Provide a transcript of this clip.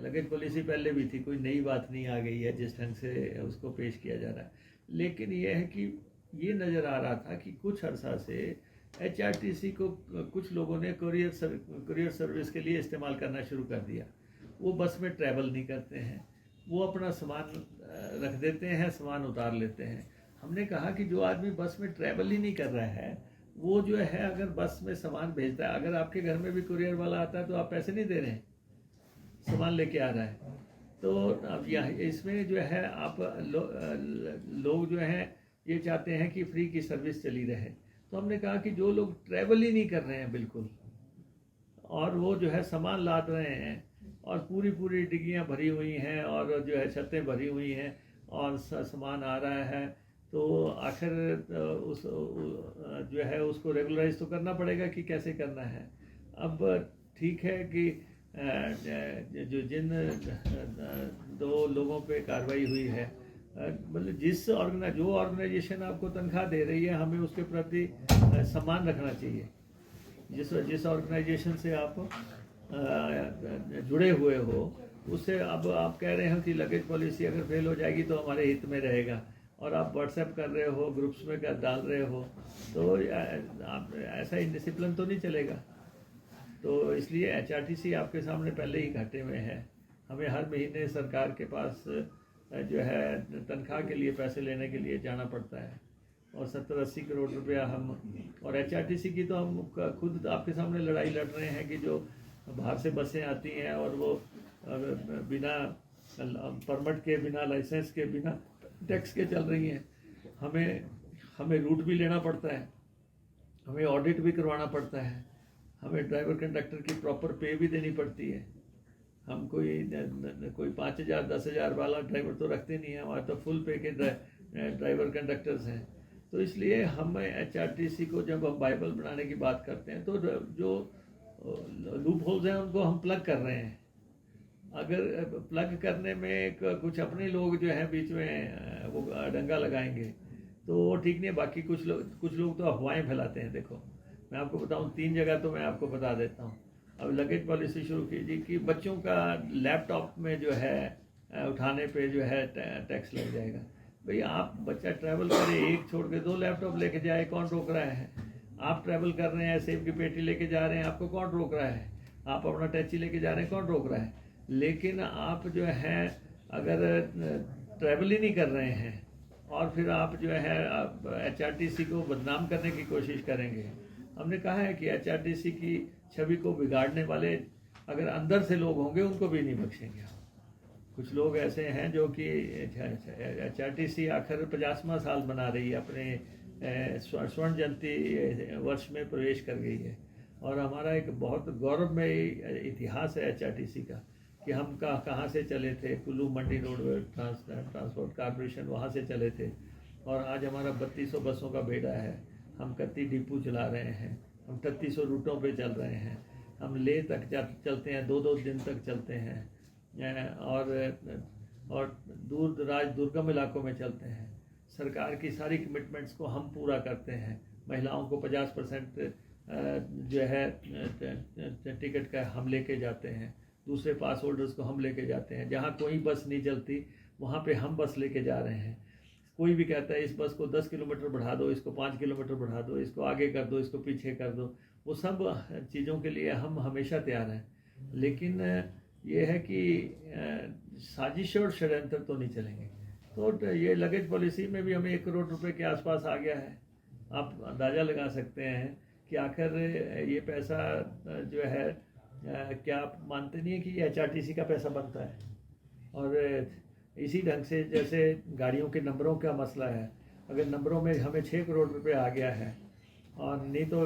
Luggage policy पहले भी थी, कोई नई बात नहीं आ गई है जिस ढंग से उसको पेश किया जा रहा है। लेकिन ये है कि ये नज़र आ रहा था कि कुछ अर्सा से HRTC को कुछ लोगों ने कुरियर सर्विस के लिए इस्तेमाल करना शुरू कर दिया। वो बस में ट्रैवल नहीं करते हैं, वो अपना सामान रख देते हैं, सामान उतार लेते हैं। हमने कहा कि जो आदमी बस में ट्रैवल ही नहीं कर रहा है, वो जो है अगर बस में सामान भेजता है, अगर आपके घर में भी कुरियर वाला आता है तो आप पैसे नहीं दे रहे हैं, सामान लेके आ रहा है। तो अब यह इसमें जो है आप लोग जो हैं ये चाहते हैं कि फ्री की सर्विस चली रहे। तो हमने कहा कि जो लोग ट्रैवल ही नहीं कर रहे हैं बिल्कुल, और वो जो है सामान लाद रहे हैं और पूरी पूरी डिग्गियाँ भरी हुई हैं और जो है छतें भरी हुई हैं और सामान आ रहा है, तो आखिर उस जो है उसको रेगुलराइज तो करना पड़ेगा कि कैसे करना है। अब ठीक है कि जो जिन दो लोगों पे कार्रवाई हुई है, मतलब जो ऑर्गेनाइजेशन आपको तनख्वाह दे रही है, हमें उसके प्रति सम्मान रखना चाहिए। जिस ऑर्गेनाइजेशन से आप जुड़े हुए हो, उससे अब आप कह रहे हो कि लगेज पॉलिसी अगर फेल हो जाएगी तो हमारे हित में रहेगा, और आप व्हाट्सएप कर रहे हो, ग्रुप्स में डाल रहे हो, तो आप ऐसा इंडिसिप्लिन तो नहीं चलेगा। तो इसलिए HRTC आपके सामने पहले ही घाटे में है। हमें हर महीने सरकार के पास जो है तनख्वाह के लिए पैसे लेने के लिए जाना पड़ता है, और 70-80 करोड़ रुपया हम, और HRTC की तो हम खुद आपके सामने लड़ाई लड़ रहे हैं कि जो बाहर से बसें आती हैं और वो बिना परमिट के, बिना लाइसेंस के, बिना टैक्स के चल रही हैं, हमें रूट भी लेना पड़ता है, हमें ऑडिट भी करवाना पड़ता है, हमें ड्राइवर कंडक्टर की प्रॉपर पे भी देनी पड़ती है। हम कोई 5,000-10,000 वाला ड्राइवर तो रखते नहीं है, हमारे तो फुल पे के ड्राइवर कंडक्टर्स हैं। तो इसलिए हम HRTC को जब हम बाइबल बनाने की बात करते हैं तो जो लूप होल्स हैं उनको हम प्लग कर रहे हैं। अगर प्लग करने में कुछ अपने लोग जो हैं बीच में वो डंगा लगाएंगे तो वो ठीक नहीं है। बाकी कुछ लोग तो अफवाहें फैलाते हैं। देखो, मैं आपको बताऊं, 3 जगह तो मैं आपको बता देता हूं। अब लगेज पॉलिसी शुरू कीजिए कि बच्चों का लैपटॉप में जो है उठाने पे जो है टैक्स लग जाएगा। भाई, आप बच्चा ट्रैवल करे, एक छोड़ के 2 लैपटॉप लेके जाए, कौन रोक रहा है? आप ट्रैवल कर रहे हैं, सेब की पेटी लेके जा रहे हैं, आपको कौन रोक रहा है? आप अपना टैची लेके जा रहे हैं, कौन रोक रहा है? लेकिन आप जो है अगर ट्रैवल ही नहीं कर रहे हैं और फिर आप जो है HRTC को बदनाम करने की कोशिश करेंगे। हमने कहा है कि HRTC की छवि को बिगाड़ने वाले अगर अंदर से लोग होंगे उनको भी नहीं बख्शेंगे। कुछ लोग ऐसे हैं जो कि HRTC आखिर 50वां साल मना रही है, अपने स्वर्ण जयंती वर्ष में प्रवेश कर गई है, और हमारा एक बहुत गौरवमय इतिहास है HRTC का कि हम कहाँ से चले थे। Kullu Mandi road transport corporation, वहाँ से चले थे, और आज हमारा 3200 बसों का बेड़ा है। हम 31 डिपो चला रहे हैं, हम 3300 रूटों पे चल रहे हैं, हम ले तक चलते हैं, 2-2 दिन तक चलते हैं, और दूर दराज दुर्गम इलाकों में चलते हैं। सरकार की सारी कमिटमेंट्स को हम पूरा करते हैं। महिलाओं को 50% जो है टिकट का हम लेके जाते हैं, दूसरे पास होल्डर्स को हम लेके जाते हैं। जहाँ कोई बस नहीं चलती वहाँ पे हम बस लेके जा रहे हैं। कोई भी कहता है इस बस को 10 किलोमीटर बढ़ा दो, इसको 5 किलोमीटर बढ़ा दो, इसको आगे कर दो, इसको पीछे कर दो, वो सब चीज़ों के लिए हम हमेशा तैयार हैं। लेकिन ये है कि साजिश और षड्यंत्र तो नहीं चलेंगे। तो ये लगेज पॉलिसी में भी हमें 1 करोड़ रुपए के आसपास आ गया है। आप अंदाज़ा लगा सकते हैं कि आखिर ये पैसा जो है क्या आप मानते नहीं है कि ये HRTC का पैसा बनता है? और इसी ढंग से जैसे गाड़ियों के नंबरों का मसला है, अगर नंबरों में हमें 6 करोड़ रुपए आ गया है, और नहीं तो